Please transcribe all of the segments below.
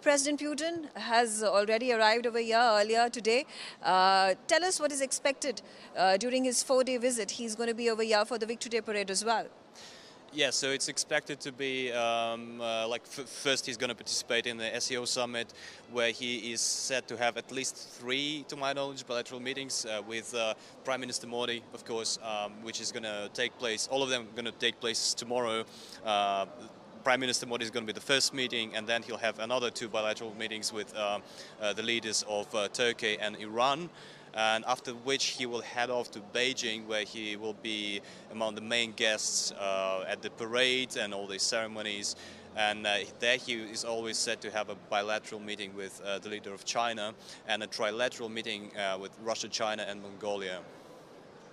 President Putin has already arrived over here earlier today. Tell us what is expected during his 4-day visit. He's going to be over here for the Victory Day parade as well. Yeah, so it's expected to be first he's going to participate in the SCO Summit, where he is said to have at least 3, to my knowledge, bilateral meetings with Prime Minister Modi, of course, which is going to take place. All of them are going to take place tomorrow. Prime Minister Modi is going to be the first meeting, and then he'll have another 2 bilateral meetings with the leaders of Turkey and Iran. And after which he will head off to Beijing, where he will be among the main guests at the parade and all these ceremonies. And there he is always said to have a bilateral meeting with the leader of China and a trilateral meeting with Russia, China and Mongolia.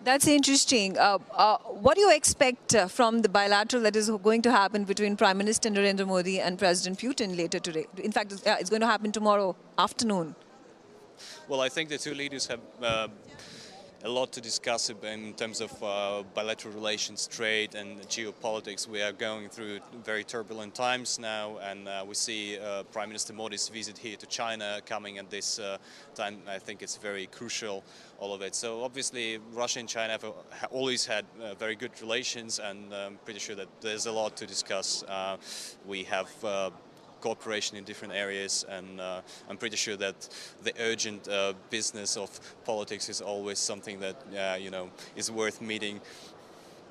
That's interesting. What do you expect from the bilateral that is going to happen between Prime Minister Narendra Modi and President Putin later today? In fact, it's going to happen tomorrow afternoon. Well, I think the 2 leaders have a lot to discuss in terms of bilateral relations, trade and geopolitics. We are going through very turbulent times now, and we see Prime Minister Modi's visit here to China coming at this time. I think it's very crucial, all of it. So obviously Russia and China have always had very good relations, and I'm pretty sure that there's a lot to discuss. We have cooperation in different areas, and I'm pretty sure that the urgent business of politics is always something that is worth meeting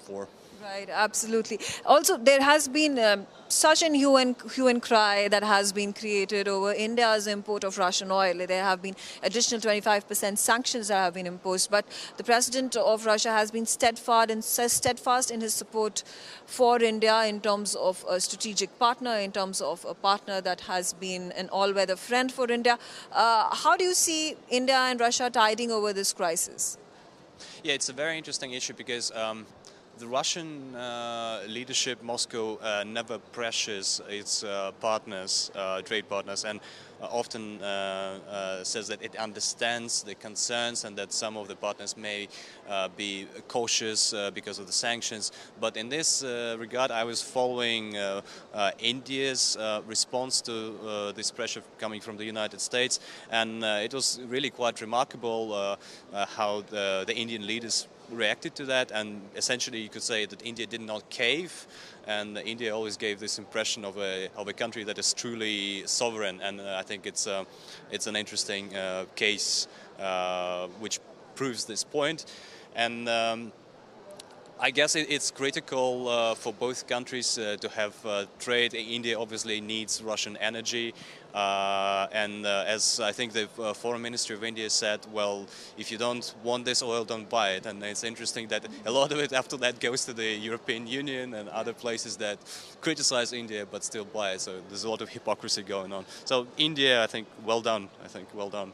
for. Right, absolutely. Also, there has been such an hue and cry that has been created over India's import of Russian oil. There have been additional 25% sanctions that have been imposed, but the president of Russia has been steadfast in his support for India in terms of a strategic partner, in terms of a partner that has been an all-weather friend for India. How do you see India and Russia tiding over this crisis? Yeah, it's a very interesting issue because the Russian leadership, Moscow, never pressures its trade partners, and often says that it understands the concerns and that some of the partners may be cautious because of the sanctions. But in this regard, I was following India's response to this pressure coming from the United States, and it was really quite remarkable how the Indian leaders reacted to that, and essentially you could say that India did not cave, and India always gave this impression of a country that is truly sovereign, and I think it's an interesting case which proves this point. And I guess it's critical for both countries to have trade. India obviously needs Russian energy, and as I think the Foreign Ministry of India said, well, if you don't want this oil, don't buy it. And it's interesting that a lot of it after that goes to the European Union and other places that criticize India but still buy it. So there's a lot of hypocrisy going on. So India, I think, well done. Well done.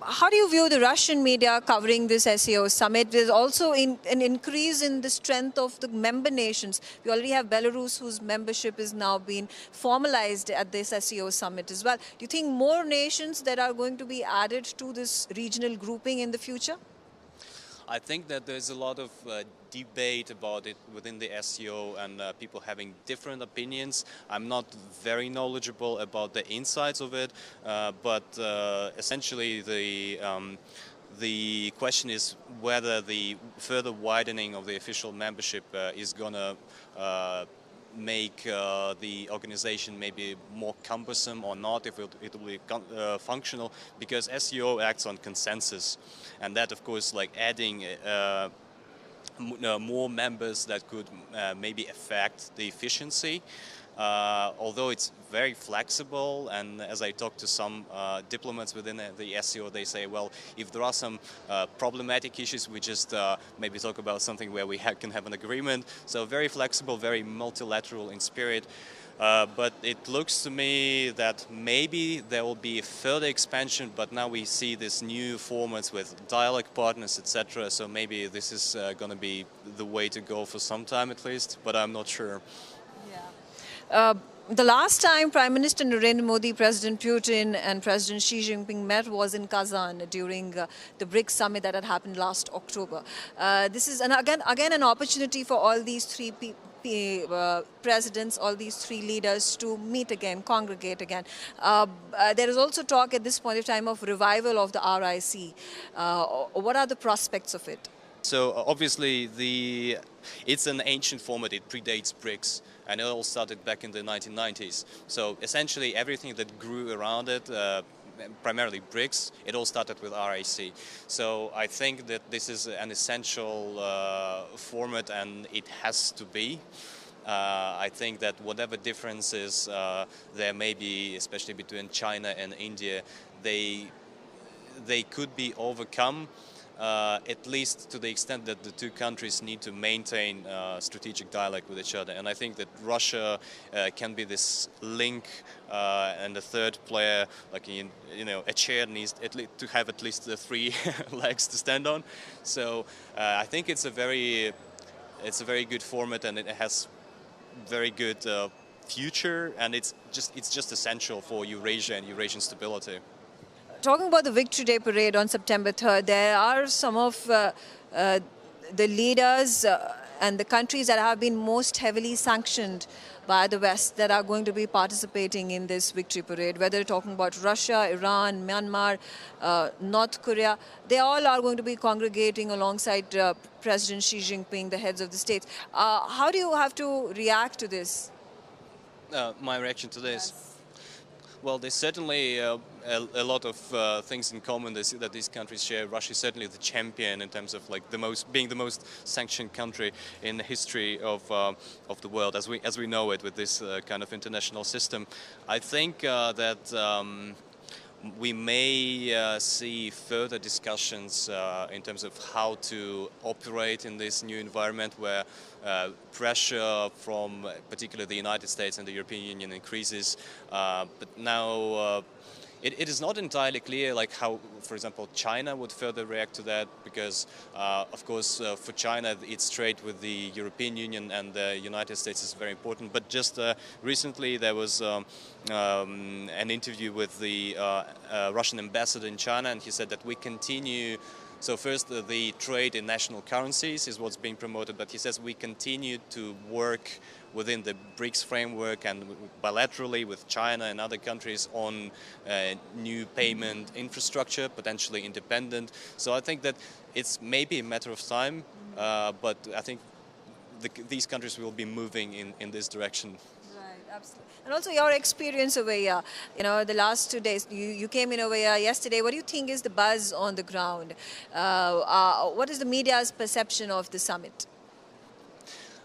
How do you view the Russian media covering this SCO summit? There's also an increase in the strength of the member nations. We already have Belarus, whose membership is now being formalized at this SCO summit as well. Do you think more nations that are going to be added to this regional grouping in the future? I think that there's a lot of debate about it within the SCO, and people having different opinions. I'm not very knowledgeable about the insides of it, but essentially the question is whether the further widening of the official membership is going to make the organization maybe more cumbersome or not, if it will be functional, because SCO acts on consensus, and that of course, like adding more members that could maybe affect the efficiency. Although it's very flexible, and as I talked to some diplomats within the SCO, they say, well, if there are some problematic issues, we just maybe talk about something where we can have an agreement. So very flexible, very multilateral in spirit. But it looks to me that maybe there will be further expansion, but now we see this new formats with dialogue partners, etc. So maybe this is going to be the way to go for some time at least, but I'm not sure. Yeah. The last time Prime Minister Narendra Modi, President Putin and President Xi Jinping met was in Kazan during the BRICS summit that had happened last October. This is again an opportunity for all these three presidents, all these three leaders to meet again, congregate again. There is also talk at this point of time of revival of the RIC. What are the prospects of it? So obviously it's an ancient format. It predates BRICS, and it all started back in the 1990s. So essentially everything that grew around it, primarily BRICS, it all started with RIC. So I think that this is an essential format, and it has to be. I think that whatever differences there may be, especially between China and India, they could be overcome. At least to the extent that the two countries need to maintain strategic dialogue with each other. And I think that Russia can be this link, and the third player, like a chair needs to have at least the three legs to stand on. So I think it's a very good format, and it has very good future, and it's just essential for Eurasia and Eurasian stability. Talking about the Victory Day parade on September 3rd, there are some of the leaders and the countries that have been most heavily sanctioned by the West that are going to be participating in this victory parade, whether you're talking about Russia, Iran, Myanmar, North Korea. They all are going to be congregating alongside President Xi Jinping, the heads of the states. How do you have to react to this? My reaction to this? Yes. Well, there's certainly a lot of things in common that these countries share. Russia is certainly the champion in terms of being the most sanctioned country in the history of the world, as we know it, with this kind of international system. I think that we may see further discussions in terms of how to operate in this new environment where pressure from particularly the United States and the European Union increases. But now it is not entirely clear how, for example, China would further react to that, because of course for China its trade with the European Union and the United States is very important. But just recently there was an interview with the Russian ambassador in China, and he said that we continue. So first, the trade in national currencies is what's being promoted, but he says we continue to work within the BRICS framework and bilaterally with China and other countries on new payment infrastructure, potentially independent. So I think that it's maybe a matter of time, but I think these countries will be moving in this direction. Absolutely. And also your experience over here, the last 2 days, you came in over here yesterday. What do you think is the buzz on the ground? What is the media's perception of the summit?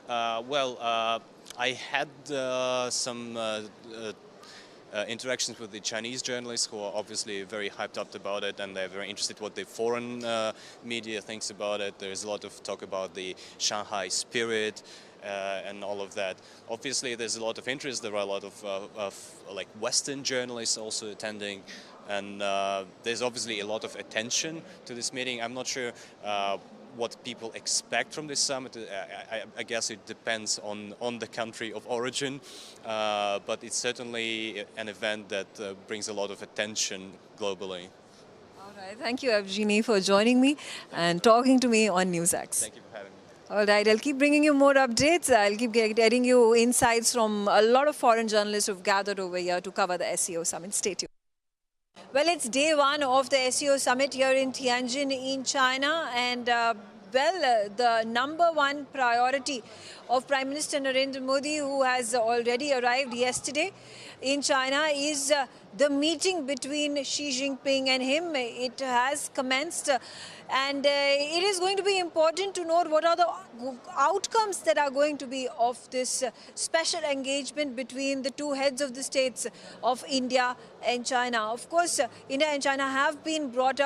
I had some interactions with the Chinese journalists who are obviously very hyped up about it, and they're very interested what the foreign media thinks about it. There's a lot of talk about the Shanghai spirit and all of that. Obviously, there's a lot of interest. There are a lot of Western journalists also attending, and there's obviously a lot of attention to this meeting. I'm not sure what people expect from this summit. I guess it depends on the country of origin, but it's certainly an event that brings a lot of attention globally. All right, thank you, Evgeny, for joining me and talking to me on NewsX. Thank you for having me. All right, I'll keep bringing you more updates. I'll keep getting you insights from a lot of foreign journalists who've gathered over here to cover the SCO Summit. Stay tuned. Well, it's day one of the SCO Summit here in Tianjin in China, and the number one priority of Prime Minister Narendra Modi, who has already arrived yesterday in China, is the meeting between Xi Jinping and him. It has commenced, and it is going to be important to note what are the outcomes that are going to be of this special engagement between the two heads of the states of India and China. Of course, India and China have been brought